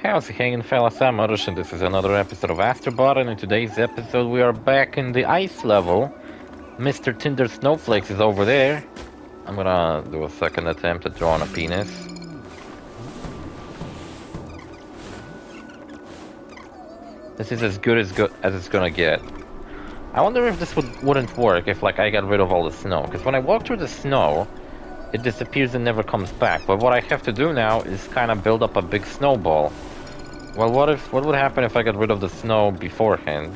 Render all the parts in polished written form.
How's it hanging, fellas? I'm OrosZ, and this is another episode of ASTRO BOT, and in today's episode we are back in the ice level. Mr. Tinder Snowflakes is over there. I'm gonna do a second attempt at drawing a penis. This is as good as it's gonna get. I wonder if this wouldn't work if I got rid of all the snow, because when I walk through the snow, it disappears and never comes back. But what I have to do now is kind of build up a big snowball. Well, what would happen if I got rid of the snow beforehand?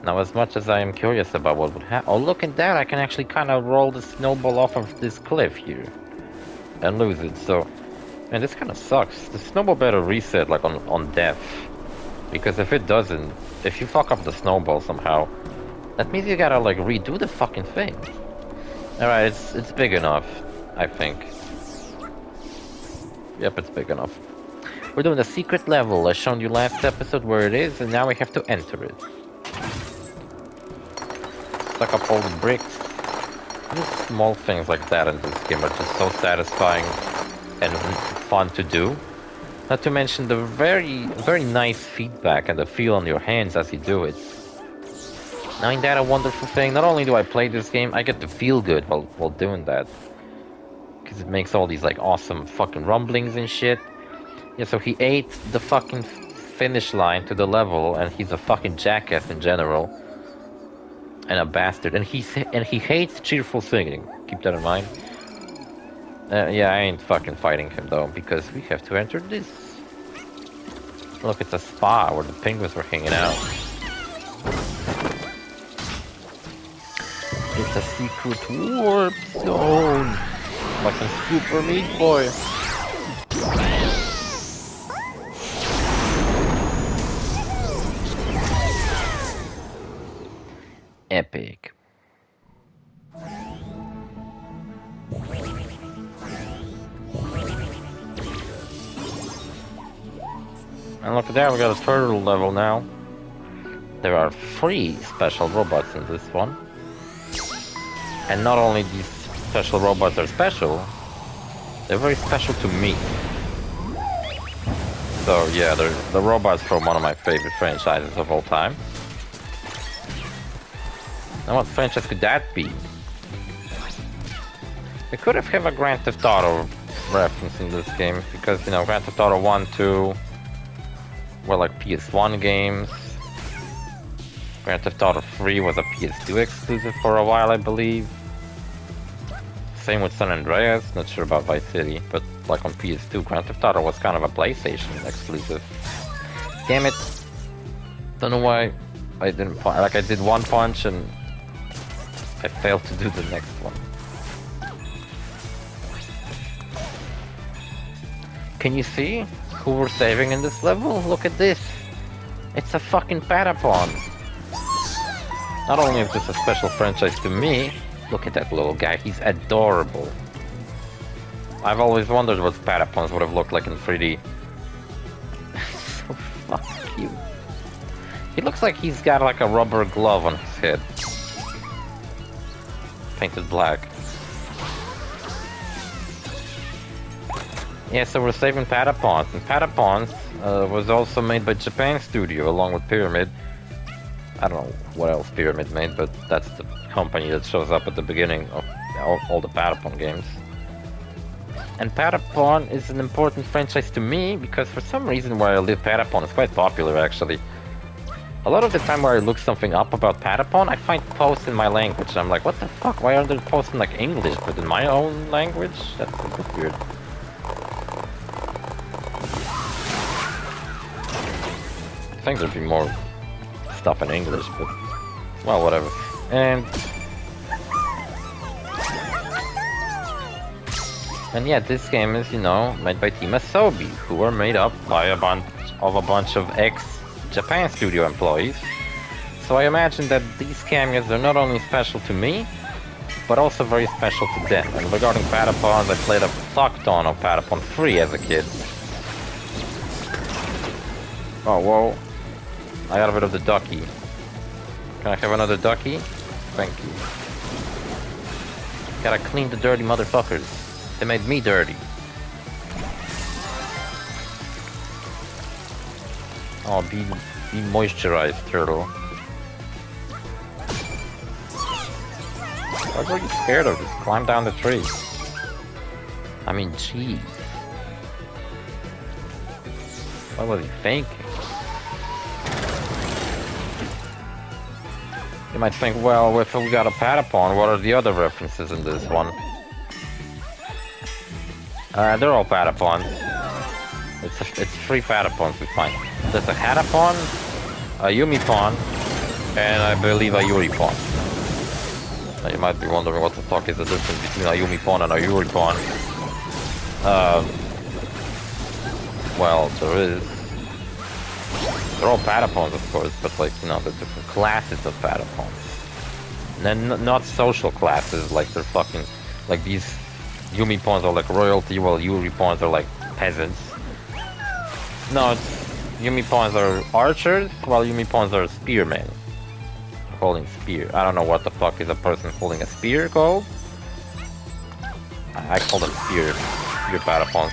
Now, as much as I am curious about what would happen... Oh, look at that! I can actually kind of roll the snowball off of this cliff here. And lose it, so... Man, this kind of sucks. The snowball better reset, on death. Because if it doesn't... If you fuck up the snowball somehow... That means you gotta, redo the fucking thing. Alright, it's big enough, I think. Yep, it's big enough. We're doing the secret level. I showed you last episode where it is, and now we have to enter it. Suck up all the bricks. Just small things like that in this game are just so satisfying and fun to do. Not to mention the very, very nice feedback and the feel on your hands as you do it. Now, ain't that a wonderful thing? Not only do I play this game, I get to feel good while doing that. Because it makes all these, awesome fucking rumblings and shit. Yeah, so he ate the fucking finish line to the level, and he's a fucking jackass in general. And a bastard. And he hates cheerful singing. Keep that in mind. Yeah, I ain't fucking fighting him, though, because we have to enter this. Look, it's a spa where the penguins were hanging out. It's a secret warp zone. Like a Super Meat Boy. Epic. And look at that, we got a turtle level now. There are 3 special robots in this one. And not only these special robots are special, they're very special to me. So yeah, they're the robots from one of my favorite franchises of all time. Now what franchise could that be? We could have a Grand Theft Auto reference in this game, because, Grand Theft Auto 1, 2 were PS1 games. Grand Theft Auto 3 was a PS2 exclusive for a while, I believe. Same with San Andreas, not sure about Vice City, but on PS2, Grand Theft Auto was kind of a PlayStation exclusive. Damn it! Don't know why I didn't I did one punch and I failed to do the next one. Can you see who we're saving in this level? Look at this! It's a fucking Patapon! Not only is this a special franchise to me, look at that little guy, he's adorable. I've always wondered what Patapons would have looked like in 3D. So fucking cute. He looks like he's got a rubber glove on his head. Painted black. Yeah, so we're saving Patapons, and Patapons was also made by Japan Studio along with Pyramid. I don't know what else Pyramid made, but that's the company that shows up at the beginning of all the Patapon games. And Patapon is an important franchise to me because for some reason where I live, Patapon is quite popular actually. A lot of the time where I look something up about Patapon, I find posts in my language. I'm like, what the fuck? Why aren't they posting English, but in my own language? That's a bit weird. I think there'd be more stuff in English, but well, whatever. And yeah, this game is, made by Team Asobi, who are made up by a bunch of ex-Japan Studio employees. So I imagine that these cameos are not only special to me, but also very special to them. And regarding Patapons, I played a fuck ton of Patapon 3 as a kid. Oh, whoa. I got rid of the ducky. Can I have another ducky? Thank you. Gotta clean the dirty motherfuckers. They made me dirty. Oh, be moisturized, turtle. What are you scared of? Just climb down the tree. I mean, jeez. What was he thinking? You might think, well, if we got a Patapon, what are the other references in this one? They're all Patapons. It's 3 Patapons we find. There's a Hatapon, a Yumipon, and I believe a Yuripon. Now you might be wondering what the fuck is the difference between a Yumipon and a Yuripon. Well, there is. They're all Patapons, of course, but like, you know, they're different classes of Patapons. And then not social classes, like they're fucking, like these Yumipons are like royalty, while Yuripons are like peasants. No, Yumipons are archers, while Yumipons are spearmen. Holding spear. I don't know what the fuck is a person holding a spear called. I call them spear Patapons.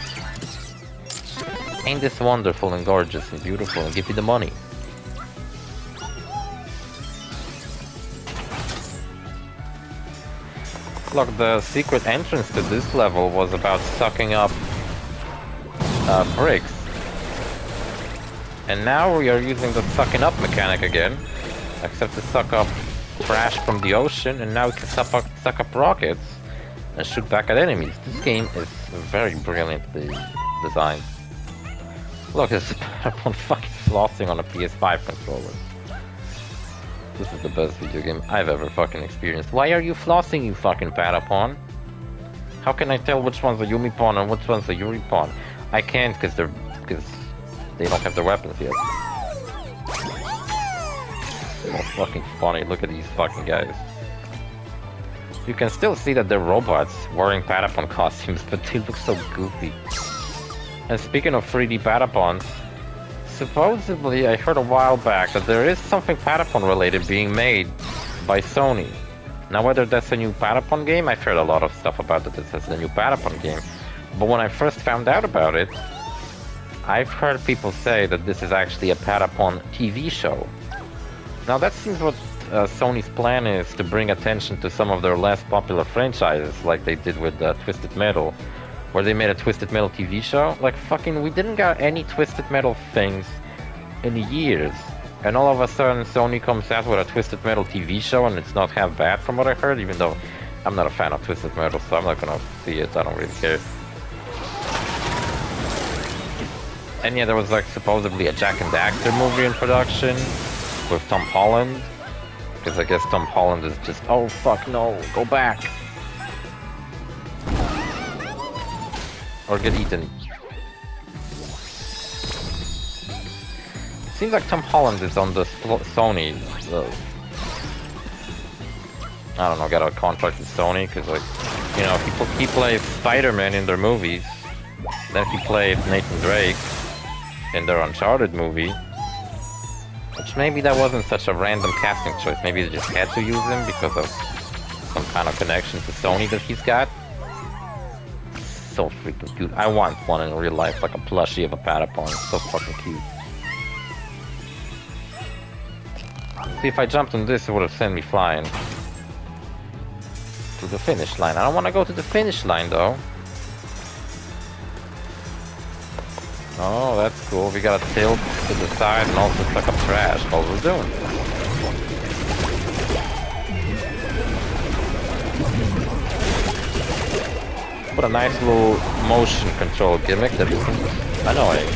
Ain't this wonderful and gorgeous and beautiful, and give you the money. Look, the secret entrance to this level was about sucking up bricks. And now we are using the sucking up mechanic again. Except to suck up trash from the ocean, and now we can suck up rockets and shoot back at enemies. This game is very brilliantly designed. Look, it's Patapon fucking flossing on a PS5 controller. This is the best video game I've ever fucking experienced. Why are you flossing, you fucking Patapon? How can I tell which one's a Yumipon and which one's a Yuripon? I can't because they don't have their weapons yet. So fucking funny. Look at these fucking guys. You can still see that they're robots wearing Patapon costumes, but they look so goofy. And speaking of 3D Patapons, supposedly I heard a while back that there is something Patapon related being made by Sony. Now whether that's a new Patapon game, I've heard a lot of stuff about that this is a new Patapon game. But when I first found out about it, I've heard people say that this is actually a Patapon TV show. Now that seems what Sony's plan is, to bring attention to some of their less popular franchises, like they did with Twisted Metal, where they made a Twisted Metal TV show. Like fucking, we didn't got any Twisted Metal things in years. And all of a sudden Sony comes out with a Twisted Metal TV show, and it's not half bad from what I heard, even though I'm not a fan of Twisted Metal, so I'm not gonna see it, I don't really care. And yeah, there was like supposedly a Jack and Daxter movie in production with Tom Holland, because I guess Tom Holland is just, oh fuck no, go back, or get eaten. Seems like Tom Holland is on the Sony, I don't know, got a contract with Sony, because like, you know, he plays Spider-Man in their movies, then he played Nathan Drake in their Uncharted movie. Which maybe that wasn't such a random casting choice. Maybe they just had to use him because of some kind of connection to Sony that he's got. So freaking cute. I want one in real life, like a plushie of a Patapon. It's so fucking cute. See, if I jumped on this, it would have sent me flying to the finish line. I don't want to go to the finish line though. Oh, that's cool. We gotta tilt to the side and also suck up trash while we're doing it. What a nice little motion control gimmick that is annoying.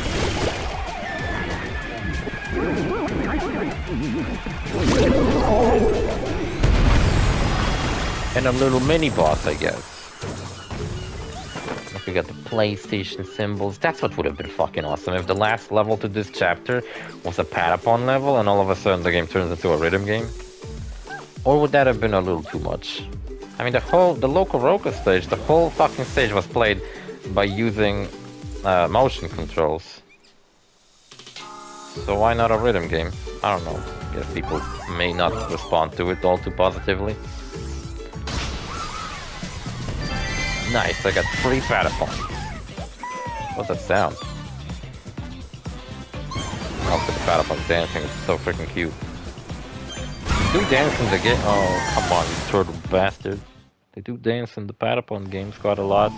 And a little mini boss, I guess. We got the PlayStation symbols. That's what would have been fucking awesome if the last level to this chapter was a Patapon level and all of a sudden the game turns into a rhythm game. Or would that have been a little too much? I mean, the Loco Roca stage, the whole fucking stage was played by using motion controls. So why not a rhythm game? I don't know. I guess people may not respond to it all too positively. Nice, I got 3 Patapons. What's that sound? Also, the Patapons dancing is so freaking cute. They do dance in the game. Oh, come on, you turtle bastard. They do dance in the Patapon games quite a lot.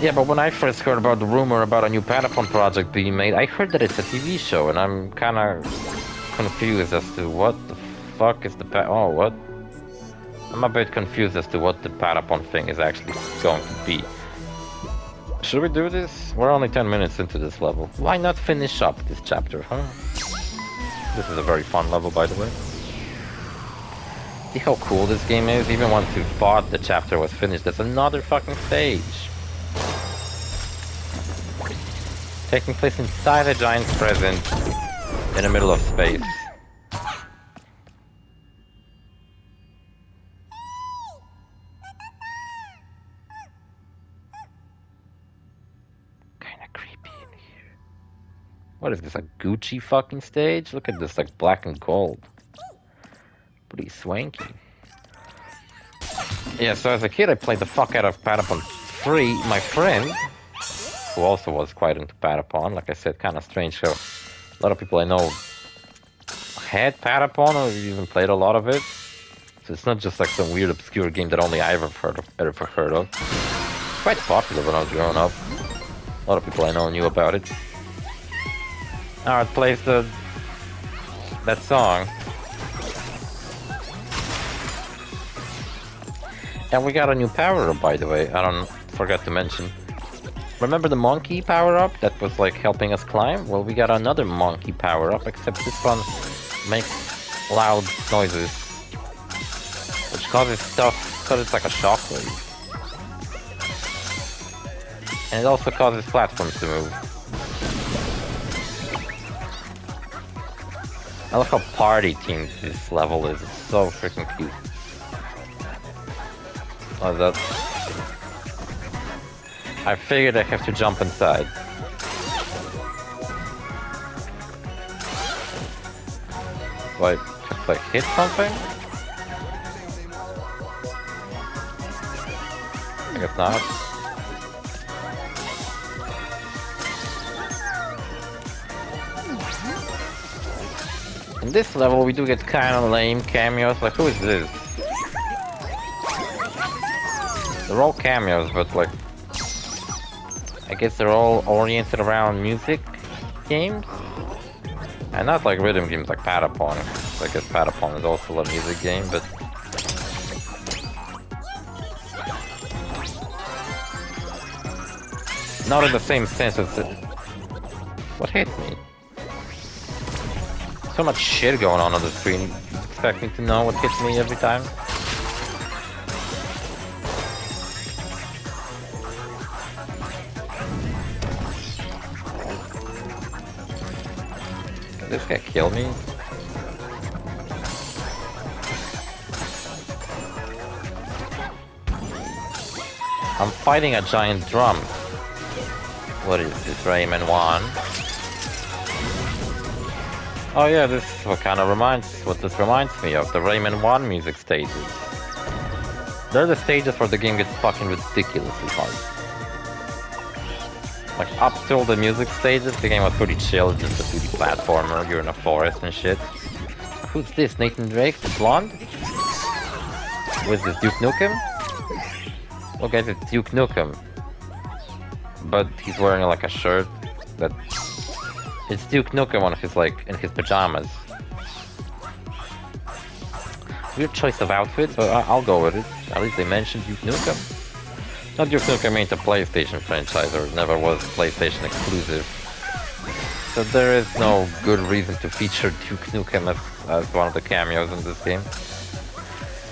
Yeah, but when I first heard about the rumor about a new Patapon project being made, I heard that it's a TV show, and I'm kind of confused as to what the fuck is the Oh, what? I'm a bit confused as to what the Patapon thing is actually going to be. Should we do this? We're only 10 minutes into this level. Why not finish up this chapter, huh? This is a very fun level, by the way. See how cool this game is? Even once you thought the chapter was finished, there's another fucking stage. Taking place inside a giant present in the middle of space. Kinda creepy in here. What is this, a Gucci fucking stage? Look at this, like black and gold. Pretty swanky. Yeah, so as a kid I played the fuck out of Patapon 3. My friend, who also was quite into Patapon, like I said, kind of strange how a lot of people I know had Patapon or even played a lot of it. So it's not just like some weird obscure game that only I've ever heard of. Quite popular when I was growing up. A lot of people I know knew about it. Now it plays that song. And we got a new power-up, by the way. I forgot to mention. Remember the monkey power-up that was like helping us climb? Well, we got another monkey power-up, except this one makes loud noises, which causes stuff, because it's like a shockwave. And it also causes platforms to move. I love how party-themed this level is. It's so freaking cute. Oh, that. I figured I have to jump inside. Like, just like hit something? I guess not. In this level we do get kind of lame cameos, like who is this? They're all cameos, but like, I guess they're all oriented around music games? And not like rhythm games like Patapon. I guess Patapon is also a music game, but... not in the same sense as it... What hit me? So much shit going on the screen. Expect me to know what hits me every time? Did this guy kill me? I'm fighting a giant drum. What is this, Rayman 1? Oh yeah, this is what this reminds me of, the Rayman 1 music stages. They're the stages where the game gets fucking ridiculously hard. Like, up till the music stages, the game was pretty chill, just a 2D platformer, you're in a forest and shit. Who's this, Nathan Drake, the blonde? Who's this, Duke Nukem? Oh guys, it's Duke Nukem. But he's wearing like a shirt that... It's Duke Nukem on his, like, in his pajamas. Weird choice of outfit, but I'll go with it. At least they mentioned Duke Nukem. Not Duke Nukem ain't a PlayStation franchise, or never was PlayStation exclusive. So there is no good reason to feature Duke Nukem as one of the cameos in this game.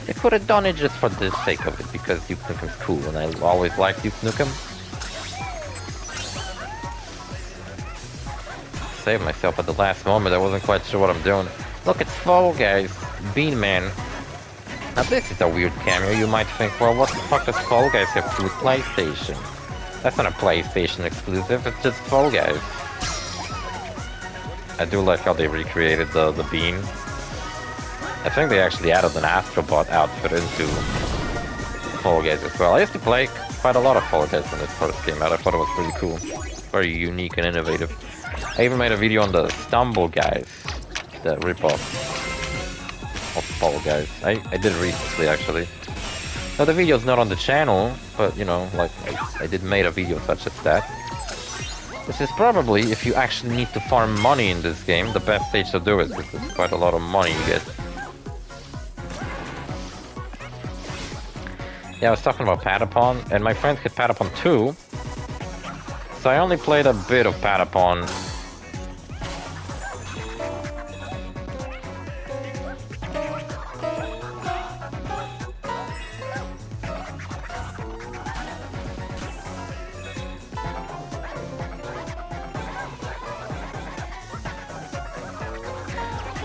They could have done it just for the sake of it, because Duke Nukem's cool, and I always liked Duke Nukem. Saved myself at the last moment, I wasn't quite sure what I'm doing. Look, it's Fall Guys, Bean Man. Now this is a weird cameo. You might think, well, what the fuck does Fall Guys have to do with PlayStation? That's not a PlayStation exclusive, it's just Fall Guys. I do like how they recreated the bean. I think they actually added an ASTRO BOT outfit into Fall Guys as well. I used to play quite a lot of Fall Guys when it first came out. I thought it was pretty cool. Very unique and innovative. I even made a video on the Stumble guys, the ripoff of Fall Guys. I did it recently, actually. So the video's not on the channel, but you know, like, I did made a video such as that. This is probably, if you actually need to farm money in this game, the best stage to do it, because it's quite a lot of money you get. Yeah, I was talking about Patapon, and my friend hit Patapon 2, so I only played a bit of Patapon.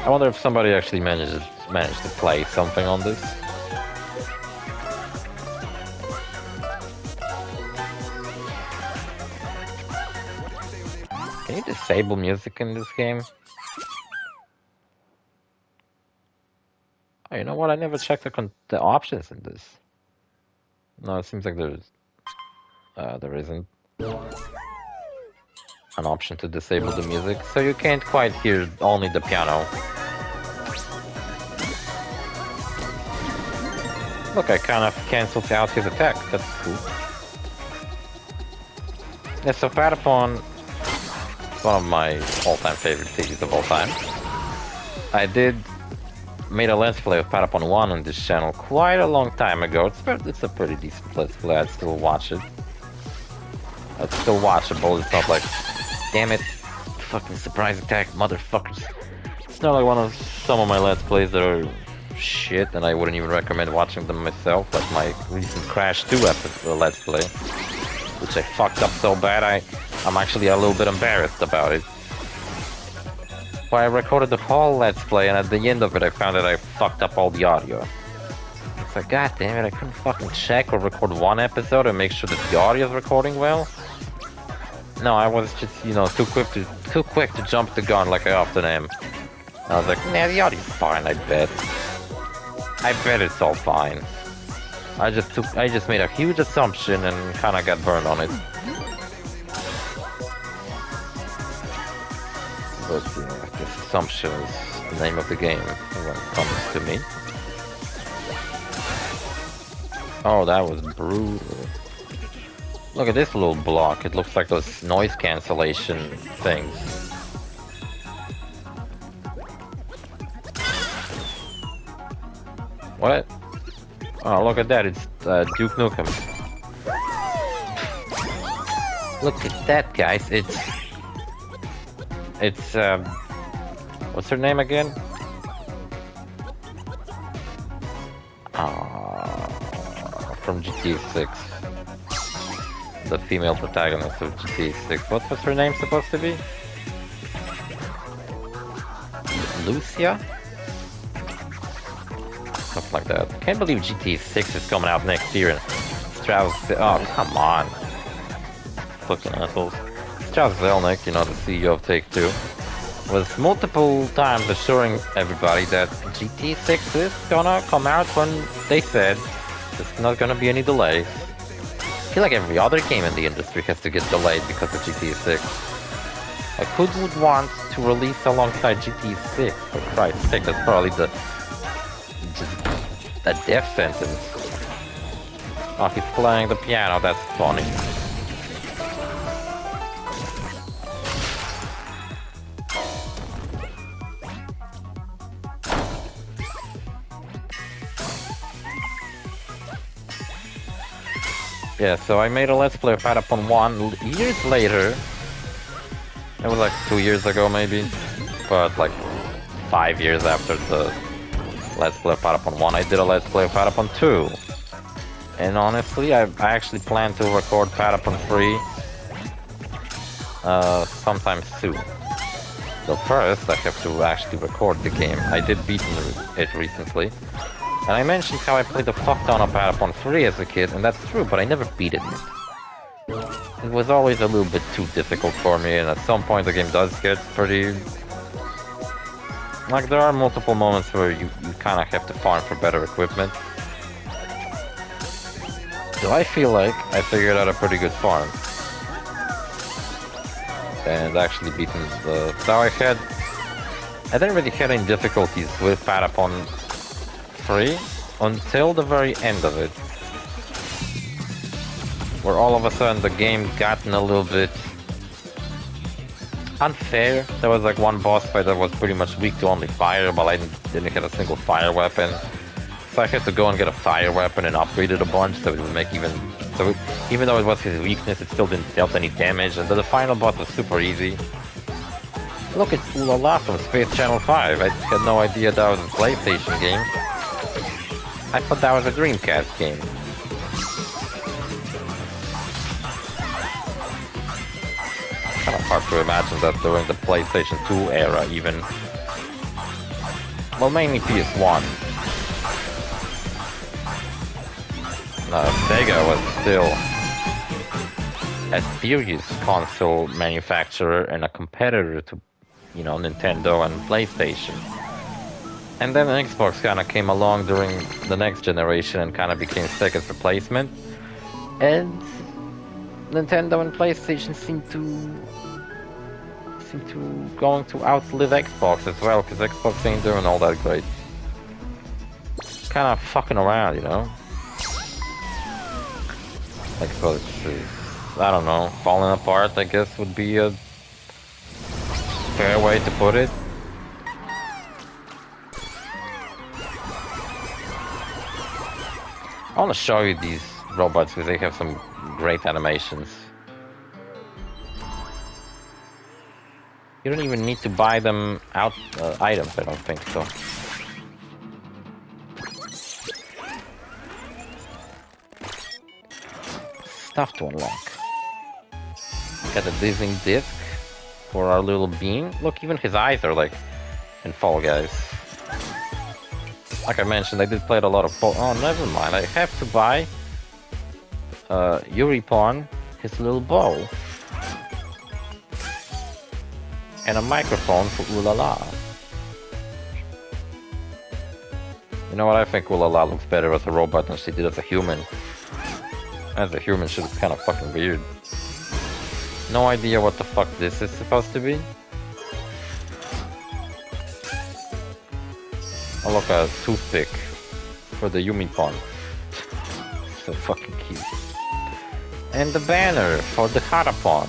I wonder if somebody actually managed to play something on this. Can you disable music in this game? Oh, you know what? I never checked the options in this. No, it seems like there isn't an option to disable the music, so you can't quite hear only the piano. Look, I kind of cancelled out his attack. That's cool. Yeah, so Patapon is one of my all-time favorite cities of all time. I made a let's play of Patapon 1 on this channel quite a long time ago. It's a pretty decent let's play. I'd still watch it. It's still watchable. It's not like, damn it, fucking surprise attack, motherfuckers. It's not like one of some of my let's plays that are shit, and I wouldn't even recommend watching them myself, like my recent Crash 2 let's play, which I fucked up so bad I'm actually a little bit embarrassed about it. Well, I recorded the whole let's play, and at the end of it I found that I fucked up all the audio. It's like, god damn it, I couldn't fucking check or record one episode and make sure that the audio is recording well. No, I was just, you know, too quick to jump the gun like I often am. I was like, nah, the audio's fine, I bet it's all fine. I just made a huge assumption and kinda got burned on it. But, you know, this assumption is the name of the game when it comes to me. Oh, that was brutal. Look at this little block. It looks like those noise cancellation things. What? Oh, look at that. It's Duke Nukem. Look at that, guys. It's what's her name again? From GTA 6. The female protagonist of GTA 6. What was her name supposed to be? Lucia? Something like that. Can't believe GTA 6 is coming out next year and Strauss... Oh, come on. Fucking assholes. Strauss Zelnick, you know, the CEO of Take-Two, was multiple times assuring everybody that GTA 6 is gonna come out when they said there's not gonna be any delays. I feel like every other game in the industry has to get delayed because of GTA 6. Like, who would want to release alongside GTA 6? For Christ's sake, that's probably a death sentence. Oh, he's playing the piano, that's funny. Yeah, so I made a let's play of Patapon 1 years later. It was like 2 years ago maybe, but like 5 years after the let's play of Patapon 1, I did a let's play of Patapon 2. And honestly, I actually plan to record Patapon 3 sometime soon. So first, I have to actually record the game. I did beat it recently. And I mentioned how I played the fuck ton of Patapon 3 as a kid, and that's true, but I never beat it. It was always a little bit too difficult for me, and at some point the game does get pretty... Like, there are multiple moments where you kind of have to farm for better equipment. So I feel like I figured out a pretty good farm. and actually beaten the... So I didn't really have any difficulties with Patapon 3 until the very end of it. Where all of a sudden the game gotten a little bit unfair. There was like one boss fight that was pretty much weak to only fire, but I didn't get a single fire weapon. So I had to go and get a fire weapon and upgrade it a bunch so it would make even... So even though it was his weakness, it still didn't deal any damage, and the final boss was super easy. Look, it's Ooh La La from Space Channel 5. I had no idea that was a PlayStation game. I thought that was a Dreamcast game. Kind of hard to imagine that during the PlayStation 2 era, even. Well, mainly PS1. No, Sega was still a serious console manufacturer and a competitor to, you know, Nintendo and PlayStation. And then Xbox kind of came along during the next generation and kind of became Sega's replacement. And Nintendo and PlayStation seem to going to outlive Xbox as well, because Xbox ain't doing all that great. Kind of fucking around, you know? Xbox is, I don't know, falling apart, I guess would be a fair way to put it. I want to show you these robots because they have some great animations. You don't even need to buy them out items, I don't think so. Stuff to unlock. Got a dizzying disc for our little bean. Look, even his eyes are like in Fall Guys. Like I mentioned, I did play a lot of Fall... Oh, never mind. I have to buy Yuripon, his little bow. And a microphone for Ooh La La. You know what? I think Ooh La La looks better as a robot than she did as a human. As a human, she looks kind of fucking weird. No idea what the fuck this is supposed to be. Oh look, a toothpick for the Yumipon. So fucking cute. And the banner for the Patapon.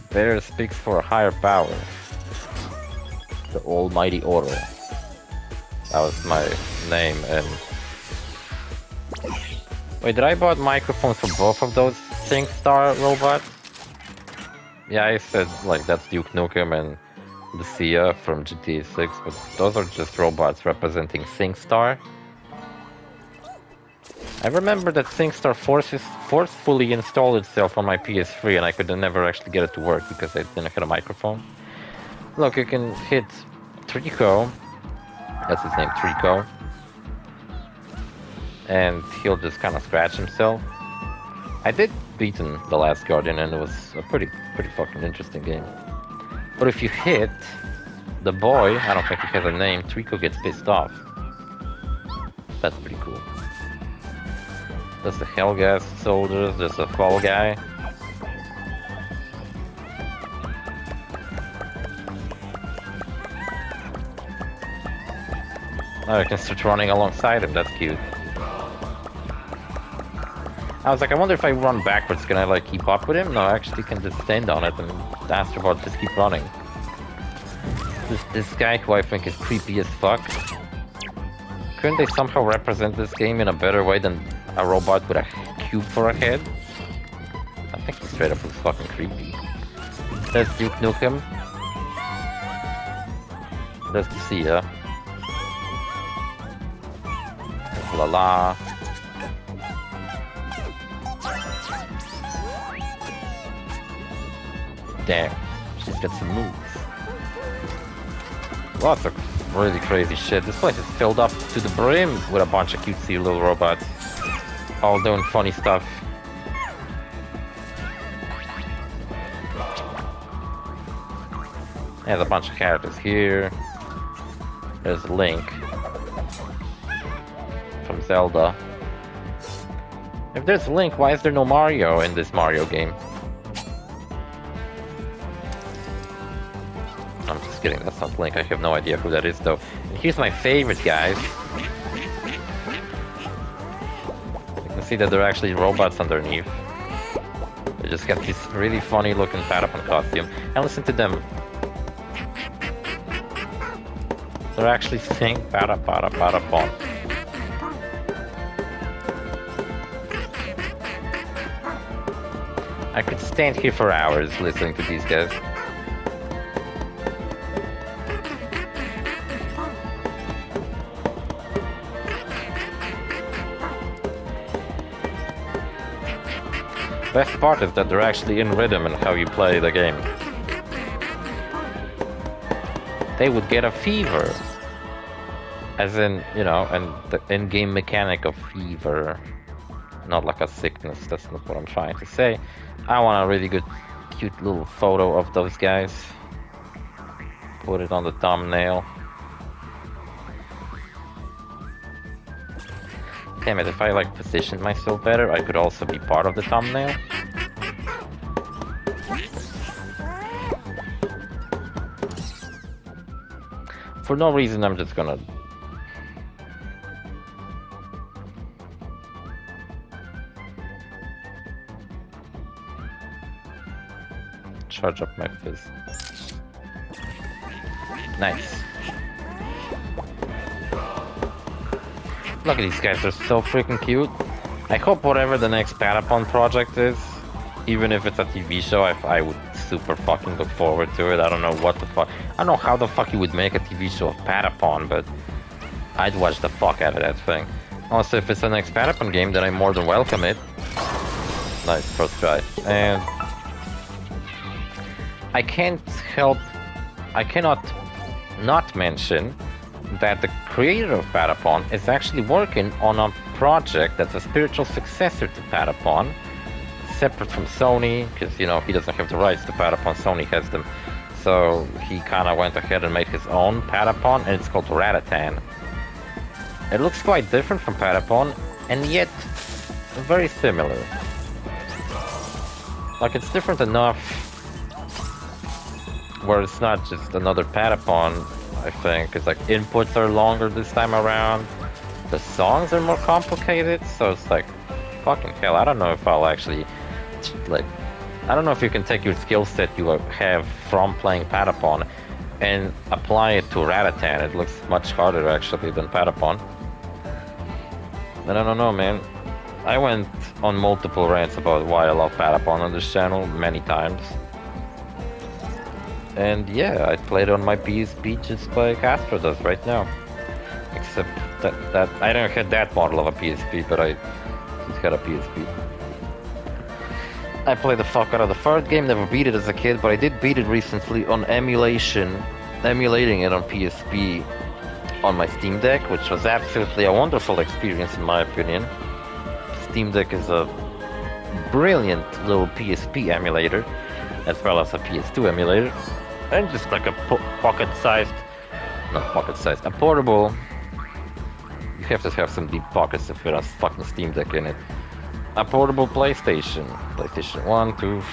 Bear speaks for a higher power. The almighty Oro. That was my name. And wait, did I buy microphones for both of those SingStar robots? Yeah, I said like that's Duke Nukem and the Sia from GTA 6, but those are just robots representing SingStar. I remember that SingStar forcefully installed itself on my PS3 and I could never actually get it to work because I didn't have a microphone. Look, you can hit Trico, that's his name, Trico, and he'll just kind of scratch himself. I did beat The Last Guardian and it was a pretty fucking interesting game. But if you hit the boy, I don't think he has a name, Trico gets pissed off. That's pretty cool. There's the Hellgas soldiers, there's a Fall Guy. Oh, I can start running alongside him, that's cute. I was like, I wonder if I run backwards, can I like keep up with him? No, I actually can just stand on it and the Astro Bot just keep running. This guy who I think is creepy as fuck. Couldn't they somehow represent this game in a better way than a robot with a cube for a head? I think he straight up looks fucking creepy. There's Duke Nukem. There's the Sia. There's La La. Damn, she's got some moves. Lots of really crazy shit. This place is filled up to the brim with a bunch of cutesy little robots. All doing funny stuff. There's a bunch of characters here. There's Link from Zelda. If there's Link, why is there no Mario in this Mario game? I'm just kidding, that's not Link. I have no idea who that is though. And here's my favorite guys. You can see that they're actually robots underneath. They just got this really funny looking Patapon costume. And listen to them. They're actually saying Patapon. I could stand here for hours listening to these guys. Best part is that they're actually in rhythm in how you play the game. They would get a fever. As in, you know, and the in-game mechanic of fever. Not like a sickness, that's not what I'm trying to say. I want a really good, cute little photo of those guys. Put it on the thumbnail. Damn it, if I like positioned myself better, I could also be part of the thumbnail. For no reason, I'm just gonna... charge up my fizz. Nice. Look at these guys, they're so freaking cute. I hope whatever the next Patapon project is, even if it's a TV show, I would super fucking look forward to it. I don't know what the fuck. I don't know how the fuck you would make a TV show of Patapon, but I'd watch the fuck out of that thing. Also, if it's the next Patapon game, then I more than welcome it. Nice, first try. And I cannot not mention that the creator of Patapon is actually working on a project that's a spiritual successor to Patapon, separate from Sony, because, you know, he doesn't have the rights to Patapon, Sony has them. So he kind of went ahead and made his own Patapon, and it's called Ratatan. It looks quite different from Patapon, and yet very similar. Like, it's different enough where it's not just another Patapon, I think. It's like inputs are longer this time around. The songs are more complicated, so it's like, fucking hell, I don't know if I'll actually, like, I don't know if you can take your skill set you have from playing Patapon and apply it to Ratatan. It looks much harder actually than Patapon. But I don't know, man. I went on multiple rants about why I love Patapon on this channel many times. And yeah, I played on my PSP just like Astro does right now. Except that I don't have that model of a PSP, but I just got a PSP. I played the fuck out of the third game, never beat it as a kid, but I did beat it recently on emulating it on PSP on my Steam Deck, which was absolutely a wonderful experience in my opinion. Steam Deck is a brilliant little PSP emulator, as well as a PS2 emulator. And just like a pocket-sized, not pocket-sized, a portable. You have to have some deep pockets to fit a fucking Steam Deck in it. A portable PlayStation 1, 2,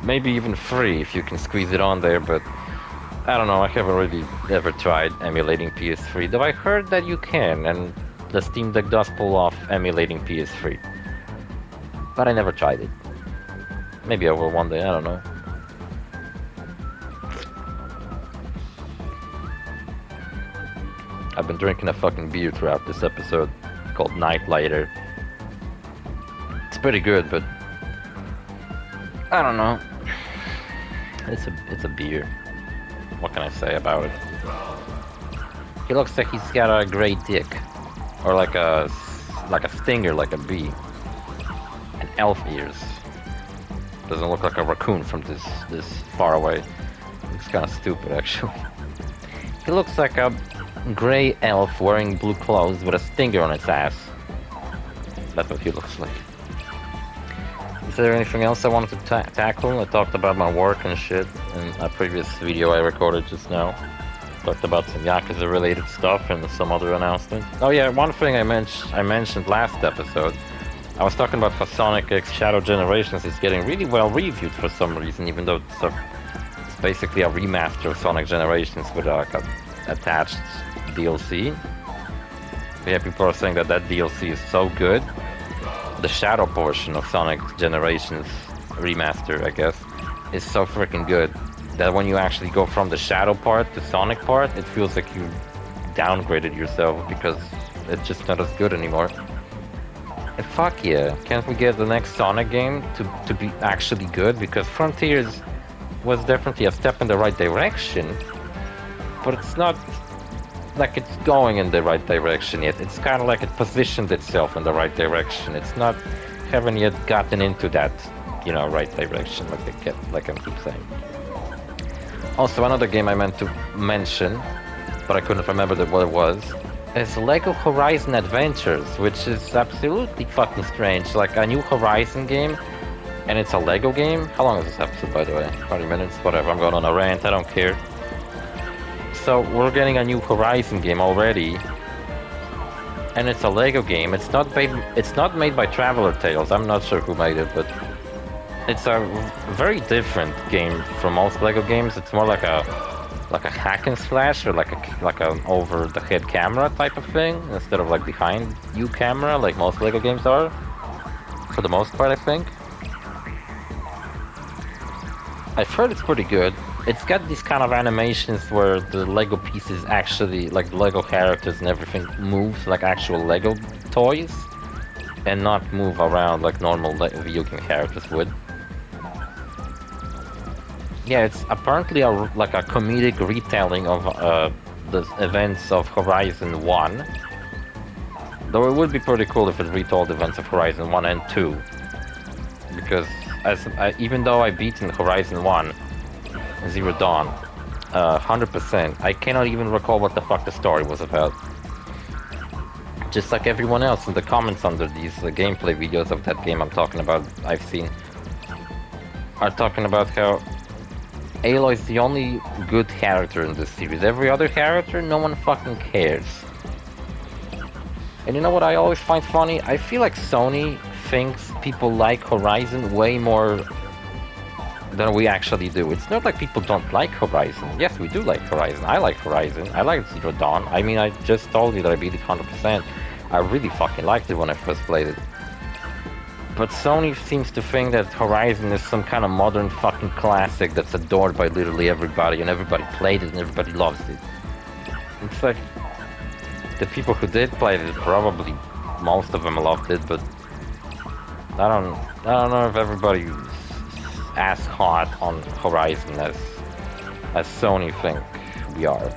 maybe even 3 if you can squeeze it on there, but I don't know, I haven't really ever tried emulating PS3, though I heard that you can, and the Steam Deck does pull off emulating PS3. But I never tried it. Maybe I will one day, I don't know. I've been drinking a fucking beer throughout this episode called Nightlighter. It's pretty good, but I don't know. It's a beer. What can I say about it? He looks like he's got a gray dick, or like a stinger, like a bee, and elf ears. Doesn't look like a raccoon from this far away. Looks kind of stupid, actually. He looks like a gray elf wearing blue clothes with a stinger on its ass. That's what he looks like. Is there anything else I wanted to tackle? I talked about my work and shit in a previous video I recorded just now. Talked about some Yakuza related stuff and some other announcements. Oh yeah, one thing I mentioned last episode. I was talking about how Sonic X Shadow Generations is getting really well reviewed for some reason, even though it's basically a remaster of Sonic Generations with like a attached DLC. Yeah, people are saying that that DLC is so good. The Shadow portion of Sonic Generations remaster, I guess, is so freaking good that when you actually go from the Shadow part to Sonic part, it feels like you downgraded yourself because it's just not as good anymore. And fuck yeah, can't we get the next Sonic game to be actually good? Because Frontiers was definitely a step in the right direction, but it's not like it's going in the right direction yet. It's kind of like it positioned itself in the right direction. It's not, haven't yet gotten into that, you know, right direction like I keep saying. Also, another game I meant to mention, but I couldn't remember what it was, is Lego Horizon Adventures, which is absolutely fucking strange. Like a new Horizon game, and it's a Lego game. How long is this episode, by the way? 20 minutes? Whatever, I'm going on a rant, I don't care. So, we're getting a new Horizon game already, and it's a Lego game. It's not made by Traveler Tales, I'm not sure who made it, but it's a very different game from most Lego games. It's more like a hack and slash, or like an over the head camera type of thing, instead of like behind you camera like most Lego games are, for the most part, I think. I've heard it's pretty good. It's got these kind of animations where the Lego pieces actually, like the Lego characters and everything, moves like actual Lego toys, and not move around like normal video game characters would. Yeah, it's apparently like a comedic retelling of the events of Horizon 1. Though it would be pretty cool if it retold the events of Horizon 1 and 2. Because even though I beaten Horizon 1, Zero Dawn, 100%, I cannot even recall what the fuck the story was about. Just like everyone else in the comments under these gameplay videos of that game I'm talking about, I've seen, are talking about how Aloy is the only good character in this series. Every other character, no one fucking cares. And you know what I always find funny? I feel like Sony thinks people like Horizon way more than we actually do. It's not like people don't like Horizon. Yes, we do like Horizon. I like Horizon. I like Zero Dawn. I mean, I just told you that I beat it 100%. I really fucking liked it when I first played it. But Sony seems to think that Horizon is some kind of modern fucking classic that's adored by literally everybody, and everybody played it and everybody loves it. It's like, the people who did play it, probably most of them loved it, but I don't know if everybody's as hot on Horizon as Sony think we are.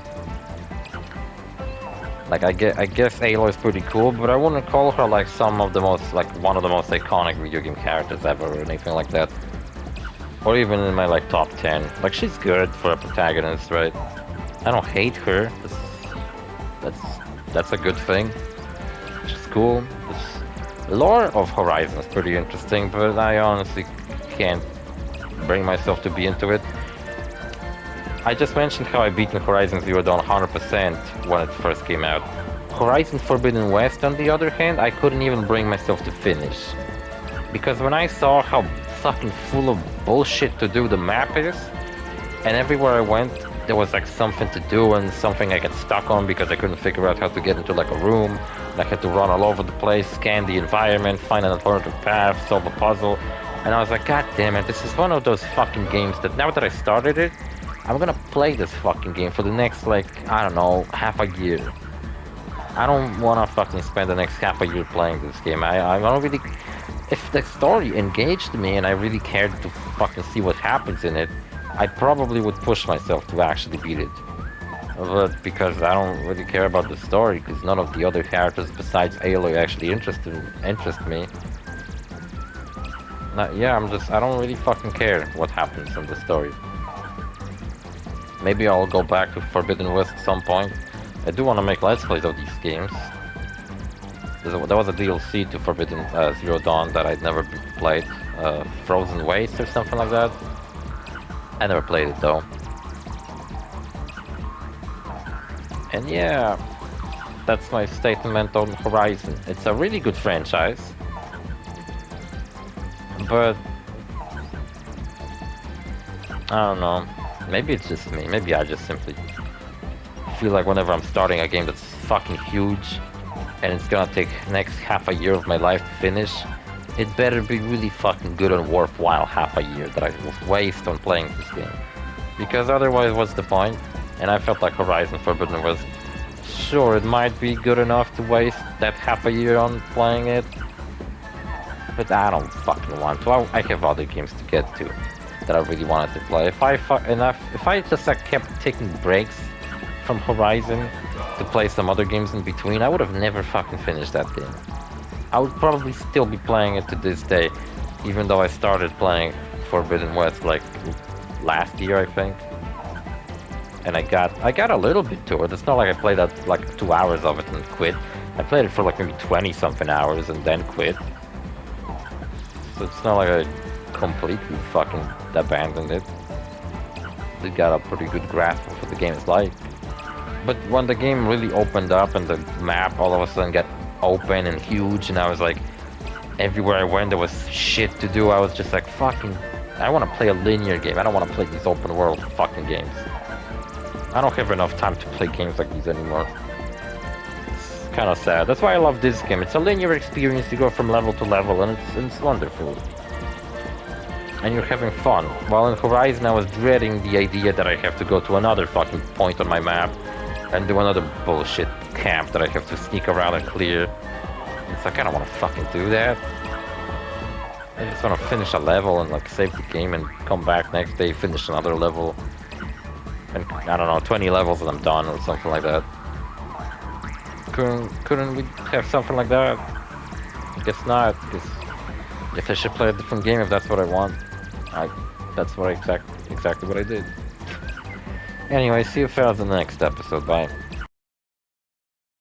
Like, I guess Aloy is pretty cool, but I wouldn't call her like one of the most iconic video game characters ever, or anything like that. Or even in my like top 10. Like, she's good for a protagonist, right? I don't hate her. That's a good thing. She's cool. The lore of Horizon is pretty interesting, but I honestly can't bring myself to be into it. I just mentioned how I beaten Horizon Zero Dawn 100% when it first came out. Horizon Forbidden West, on the other hand, I couldn't even bring myself to finish. Because when I saw how fucking full of bullshit to do the map is, and everywhere I went, there was like something to do and something I got stuck on because I couldn't figure out how to get into like a room, and I had to run all over the place, scan the environment, find an alternative path, solve a puzzle, and I was like, god damn it, this is one of those fucking games that now that I started it, I'm gonna play this fucking game for the next, like, I don't know, half a year. I don't wanna fucking spend the next half a year playing this game. I don't really... If the story engaged me and I really cared to fucking see what happens in it, I probably would push myself to actually beat it. But because I don't really care about the story, because none of the other characters besides Aloy actually interest me. Yeah, I don't really fucking care what happens in the story. Maybe I'll go back to Forbidden West at some point. I do want to make Let's Plays of these games. There was a DLC to Forbidden Zero Dawn that I'd never played. Frozen Waste or something like that. I never played it though. And yeah, that's my statement on Horizon. It's a really good franchise. But I don't know. Maybe it's just me. Maybe I just simply feel like whenever I'm starting a game that's fucking huge and it's gonna take next half a year of my life to finish, it better be really fucking good and worthwhile half a year that I will waste on playing this game. Because otherwise, what's the point? And I felt like Horizon Forbidden West, sure, it might be good enough to waste that half a year on playing it, but I don't fucking want to. I have other games to get to that I really wanted to play. If I just like, kept taking breaks from Horizon to play some other games in between, I would have never fucking finished that game. I would probably still be playing it to this day, even though I started playing Forbidden West like last year, I think. And I got a little bit to it. It's not like I played like 2 hours of it and quit. I played it for like maybe 20 something hours and then quit. So it's not like I completely fucking abandoned it. We got a pretty good grasp of what the game is like. But when the game really opened up and the map all of a sudden got open and huge, and I was like, everywhere I went there was shit to do, I was just like, fucking, I want to play a linear game. I don't want to play these open world fucking games. I don't have enough time to play games like these anymore. It's kind of sad. That's why I love this game. It's a linear experience. You go from level to level, and it's wonderful. And you're having fun. While in Horizon, I was dreading the idea that I have to go to another fucking point on my map and do another bullshit camp that I have to sneak around and clear. It's like, I don't want to fucking do that. I just want to finish a level and like save the game and come back next day, finish another level. And I don't know, 20 levels and I'm done or something like that. Couldn't we have something like that? I guess not, because if I should play a different game if that's what I want. That's what exactly what I did. Anyway, see you fellas in the next episode. Bye.